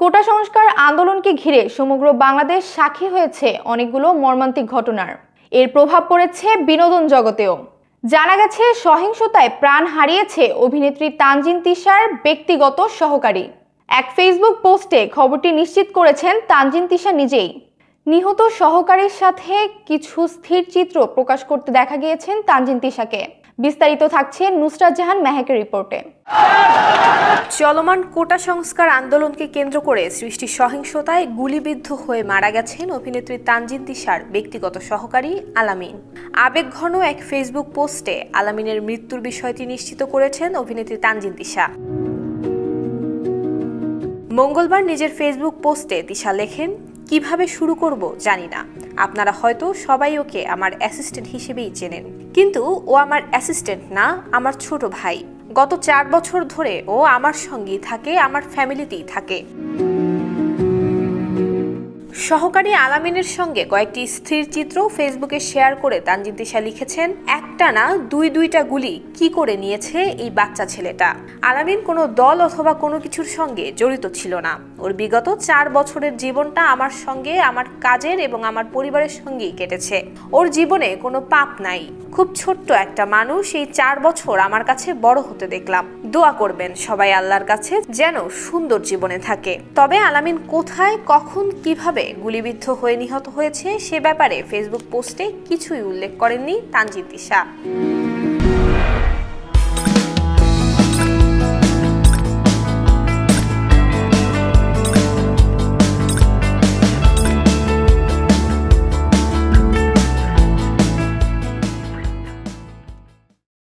কোটা সংস্কার আন্দোলনকে ঘিরে সমগ্র বাংলাদেশ সাক্ষী হয়েছে অনেকগুলো মর্মান্তিক ঘটনার। এর প্রভাব পড়েছে বিনোদন জগতেও। জানা গেছে, সহিংসতায় প্রাণ হারিয়েছে অভিনেত্রী তানজিন তিশার ব্যক্তিগত সহকারী। এক ফেসবুক পোস্টে খবরটি নিশ্চিত করেছেন তানজিন তিশা নিজেই। নিহত সহকারীর সাথে কিছু স্থির চিত্র প্রকাশ করতে দেখা গিয়েছেন তানজিন তিশাকে। বিস্তারিত থাকছে নুসরাত জাহান মেহেকের রিপোর্টে। চলমান কোটা সংস্কার আন্দোলনকে কেন্দ্র করে সৃষ্টি সহিংসতায় গুলিবিদ্ধ হয়ে মারা গেছেন অভিনেত্রী তানজিন তিশার ব্যক্তিগত সহকারী আলামিন। আবেগঘন এক ফেসবুক পোস্টে আলামিনের মৃত্যুর বিষয়টি নিশ্চিত করেছেন অভিনেত্রী তানজিন তিশা। মঙ্গলবার নিজের ফেসবুক পোস্টে তিশা লেখেন, কিভাবে শুরু করব জানি না। আপনারা হয়তো সবাই ওকে আমার অ্যাসিস্ট্যান্ট হিসেবেই চেনেন, কিন্তু ও আমার অ্যাসিস্ট্যান্ট না, আমার ছোট ভাই। গত 4 বছর ধরে ও আমার সঙ্গেই থাকে, আমার ফ্যামিলিতেই থাকে। সহকারী আলামিনের সঙ্গে কয়েকটি স্থির চিত্র ফেসবুকে শেয়ার করে তানজিন তিশা লিখেছেন, একটানা দুইটা গুলি কি করে নিয়েছে এই বাচ্চা ছেলেটা। আলামিন কোনো দল অথবা কোনো কিছুর সঙ্গে জড়িত ছিল না। ওর বিগত 4 বছরের জীবনটা আমার সঙ্গে, আমার কাজের এবং আমার পরিবারের সঙ্গেই কেটেছে। ওর জীবনে কোনো পাপ নাই। খুব ছোট্ট একটা মানুষ এই 4 বছর আমার কাছে বড় হতে দেখলাম। দোয়া করবেন সবাই আল্লাহর কাছে যেন সুন্দর জীবনে থাকে। তবে আলামিন কোথায়, কখন, কিভাবে গুলিবিদ্ধ হয়ে নিহত হয়েছে সে ব্যাপারে ফেসবুক পোস্টে কিছুই উল্লেখ করেননি তানজিন তিশা।